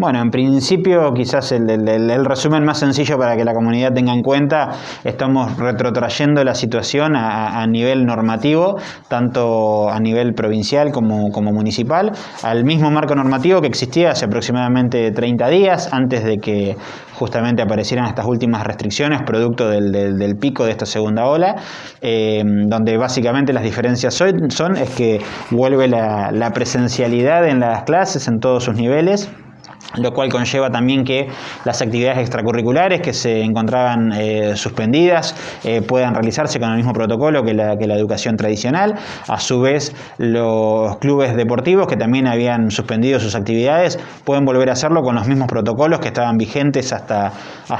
Bueno, en principio, quizás el resumen más sencillo para que la comunidad tenga en cuenta, estamos retrotrayendo la situación a nivel normativo, tanto a nivel provincial como municipal, al mismo marco normativo que existía hace aproximadamente 30 días, antes de que justamente aparecieran estas últimas restricciones, producto del pico de esta segunda ola, donde básicamente las diferencias son que vuelve la presencialidad en las clases en todos sus niveles, lo cual conlleva también que las actividades extracurriculares que se encontraban suspendidas puedan realizarse con el mismo protocolo que la educación tradicional. A su vez, los clubes deportivos que también habían suspendido sus actividades pueden volver a hacerlo con los mismos protocolos que estaban vigentes hasta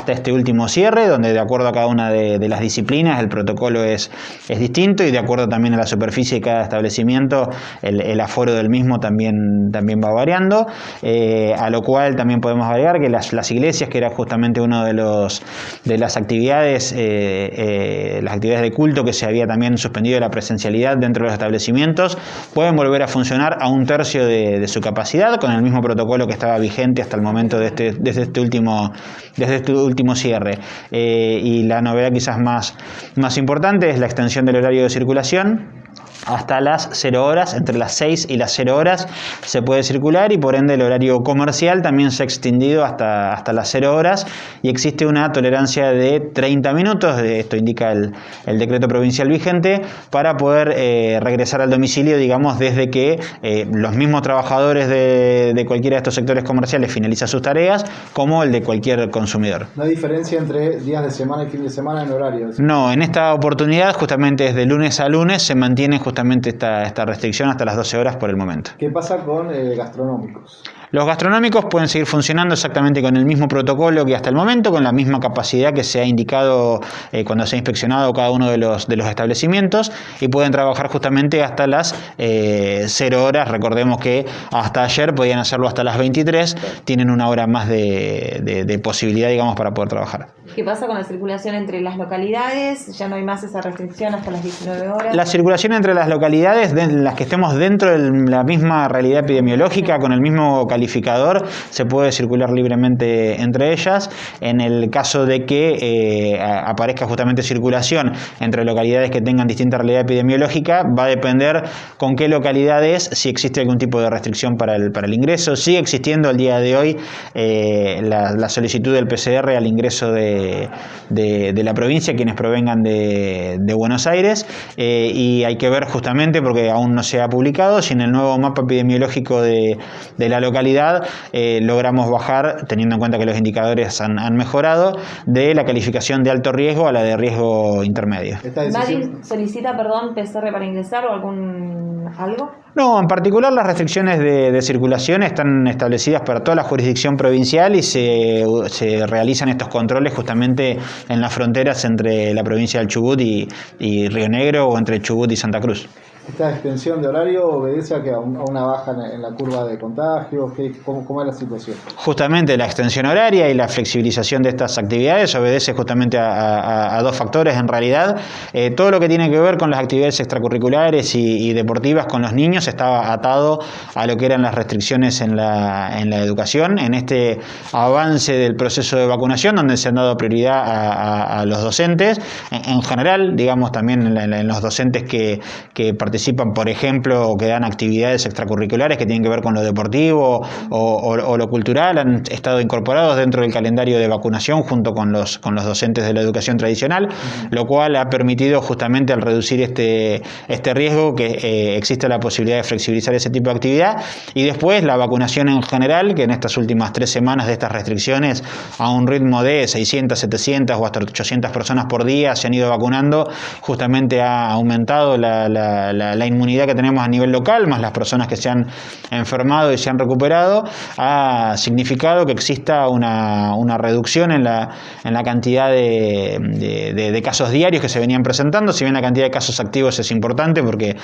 este último cierre, donde de acuerdo a cada una de las disciplinas el protocolo es distinto, y de acuerdo también a la superficie de cada establecimiento el aforo del mismo también va variando, a lo cual también podemos agregar que las iglesias, que era justamente uno de las actividades, las actividades de culto que se había también suspendido la presencialidad dentro de los establecimientos, pueden volver a funcionar a 1/3 de su capacidad con el mismo protocolo que estaba vigente hasta el momento desde este último cierre. Y la novedad quizás más importante es la extensión del horario de circulación. Hasta las 0 horas, entre las 6 y las 0 horas se puede circular, y por ende el horario comercial también se ha extendido hasta las 0 horas, y existe una tolerancia de 30 minutos, esto indica el decreto provincial vigente, para poder regresar al domicilio, digamos, desde que los mismos trabajadores de cualquiera de estos sectores comerciales finalizan sus tareas, como el de cualquier consumidor. ¿No hay diferencia entre días de semana y fin de semana en horarios? No, en esta oportunidad, justamente desde lunes a lunes, se mantiene justamente esta restricción hasta las 12 horas por el momento. ¿Qué pasa con gastronómicos? Los gastronómicos pueden seguir funcionando exactamente con el mismo protocolo que hasta el momento, con la misma capacidad que se ha indicado cuando se ha inspeccionado cada uno de los establecimientos, y pueden trabajar justamente hasta las 0 horas. Recordemos que hasta ayer podían hacerlo hasta las 23, tienen una hora más de posibilidad, digamos, para poder trabajar. ¿Qué pasa con la circulación entre las localidades? ¿Ya no hay más esa restricción hasta las 19 horas? La circulación entre las localidades, las que estemos dentro de la misma realidad epidemiológica, con el mismo calificador, se puede circular libremente entre ellas. En el caso de que aparezca justamente circulación entre localidades que tengan distinta realidad epidemiológica, va a depender con qué localidades, si existe algún tipo de restricción para el ingreso. Sigue existiendo al día de hoy la solicitud del PCR al ingreso de la provincia, quienes provengan de Buenos Aires, y hay que ver justamente, porque aún no se ha publicado, si en el nuevo mapa epidemiológico de la localidad logramos bajar, teniendo en cuenta que los indicadores han mejorado, de la calificación de alto riesgo a la de riesgo intermedio. ¿Nadie solicita, PCR para ingresar o algo? No, en particular las restricciones de circulación están establecidas para toda la jurisdicción provincial, y se realizan estos controles justamente en las fronteras entre la provincia del Chubut y Río Negro, o entre Chubut y Santa Cruz. ¿Esta extensión de horario obedece a una baja en la curva de contagios? ¿Cómo es la situación? Justamente la extensión horaria y la flexibilización de estas actividades obedece justamente a dos factores en realidad. Todo lo que tiene que ver con las actividades extracurriculares y deportivas con los niños estaba atado a lo que eran las restricciones en la educación, en este avance del proceso de vacunación, donde se han dado prioridad a los docentes, en general, digamos, también en los docentes que participan, por ejemplo, o que dan actividades extracurriculares que tienen que ver con lo deportivo o lo cultural, han estado incorporados dentro del calendario de vacunación junto con los docentes de la educación tradicional, lo cual ha permitido justamente, al reducir este riesgo, que existe la posibilidad de flexibilizar ese tipo de actividad. Y después la vacunación en general, que en estas últimas 3 semanas de estas restricciones, a un ritmo de 600, 700 o hasta 800 personas por día se han ido vacunando, justamente ha aumentado la inmunidad que tenemos a nivel local, más las personas que se han enfermado y se han recuperado, ha significado que exista una reducción en la cantidad de casos diarios que se venían presentando. Si bien la cantidad de casos activos es importante, porque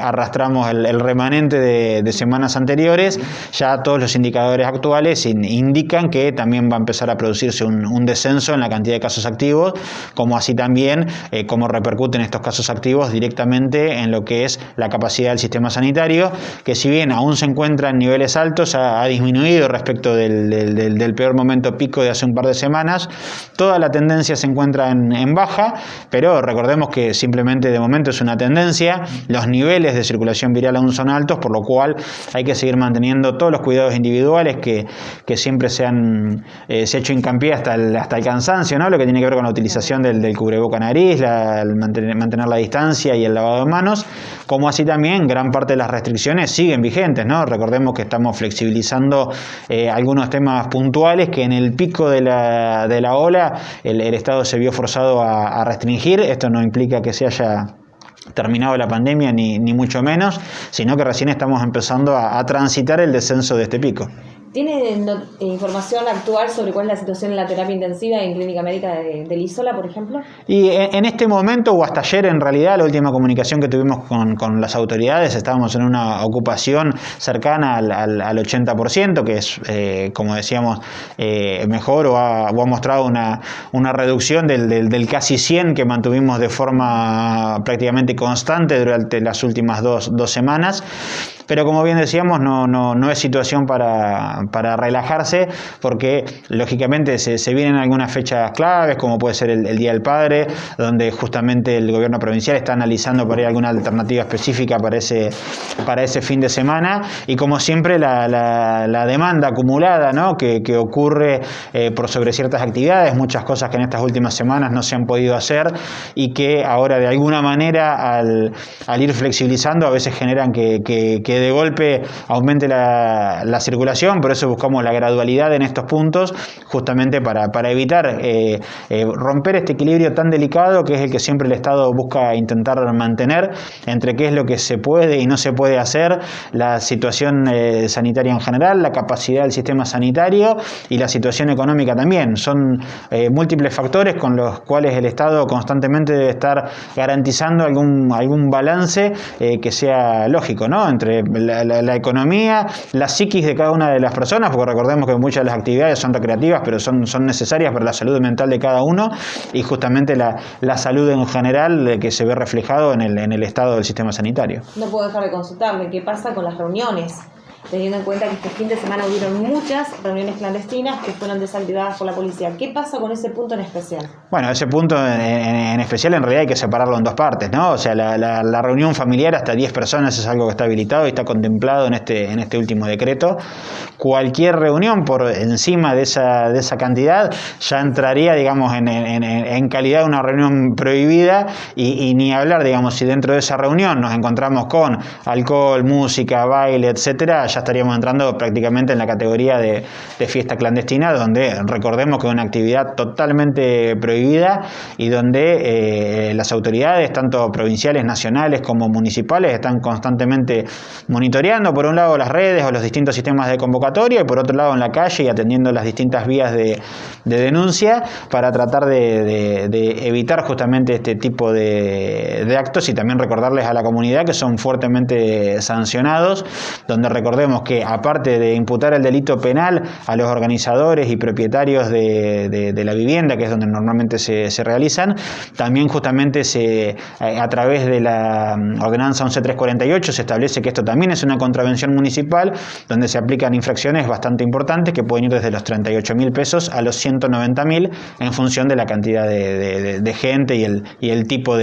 arrastramos el remanente de semanas anteriores, ya todos los indicadores actuales indican que también va a empezar a producirse un descenso en la cantidad de casos activos, como así también cómo repercuten estos casos activos directamente en lo que que es la capacidad del sistema sanitario, que si bien aún se encuentra en niveles altos, ha disminuido respecto del peor momento pico de hace un par de semanas. Toda la tendencia se encuentra en baja, pero recordemos que simplemente de momento es una tendencia. Los niveles de circulación viral aún son altos, por lo cual hay que seguir manteniendo todos los cuidados individuales que siempre se ha hecho hincapié hasta el cansancio, ¿no? Lo que tiene que ver con la utilización del cubreboca nariz, el mantener la distancia y el lavado de manos, como así también gran parte de las restricciones siguen vigentes, ¿no? Recordemos que estamos flexibilizando algunos temas puntuales que en el pico de la ola el Estado se vio forzado a restringir. Esto no implica que se haya terminado la pandemia ni mucho menos, sino que recién estamos empezando a transitar el descenso de este pico. ¿Tiene información actual sobre cuál es la situación en la terapia intensiva en Clínica Médica del Isola, por ejemplo? Y en este momento, o hasta ayer en realidad, la última comunicación que tuvimos con las autoridades, estábamos en una ocupación cercana al 80%, que es, como decíamos, mejor o ha mostrado una reducción del casi 100 que mantuvimos de forma prácticamente constante durante las últimas dos semanas. Pero como bien decíamos, no es situación para relajarse, porque lógicamente se vienen algunas fechas claves, como puede ser el Día del Padre, donde justamente el gobierno provincial está analizando por ahí alguna alternativa específica para ese fin de semana, y como siempre la demanda acumulada, ¿no? que ocurre por sobre ciertas actividades, muchas cosas que en estas últimas semanas no se han podido hacer y que ahora de alguna manera al ir flexibilizando a veces generan que de golpe aumente la circulación. Por eso buscamos la gradualidad en estos puntos, justamente para evitar romper este equilibrio tan delicado que es el que siempre el Estado busca intentar mantener entre qué es lo que se puede y no se puede hacer, la situación sanitaria en general, la capacidad del sistema sanitario y la situación económica también. Son múltiples factores con los cuales el Estado constantemente debe estar garantizando algún balance que sea lógico, ¿no? Entre la economía, la psiquis de cada una de las personas, porque recordemos que muchas de las actividades son recreativas, pero son necesarias para la salud mental de cada uno, y justamente la salud en general que se ve reflejado en el estado del sistema sanitario. No puedo dejar de consultarle qué pasa con las reuniones, teniendo en cuenta que este fin de semana hubieron muchas reuniones clandestinas que fueron desactivadas por la policía. ¿Qué pasa con ese punto en especial? Bueno, ese punto en especial en realidad hay que separarlo en dos partes, ¿no? O sea, la reunión familiar hasta 10 personas es algo que está habilitado y está contemplado en este último decreto. Cualquier reunión por encima de esa cantidad ya entraría, digamos, en calidad de una reunión prohibida, y ni hablar, digamos, si dentro de esa reunión nos encontramos con alcohol, música, baile, etcétera, ya estaríamos entrando prácticamente en la categoría de fiesta clandestina, donde recordemos que es una actividad totalmente prohibida y donde las autoridades, tanto provinciales, nacionales como municipales, están constantemente monitoreando, por un lado, las redes o los distintos sistemas de convocatoria, y por otro lado en la calle y atendiendo las distintas vías de denuncia para tratar de evitar justamente este tipo de actos, y también recordarles a la comunidad que son fuertemente sancionados, donde recordemos que aparte de imputar el delito penal a los organizadores y propietarios de la vivienda, que es donde normalmente se realizan, también justamente a través de la ordenanza 11348 se establece que esto también es una contravención municipal, donde se aplican infracciones bastante importantes que pueden ir desde los 38.000 pesos a los 190.000 en función de la cantidad de gente y el tipo de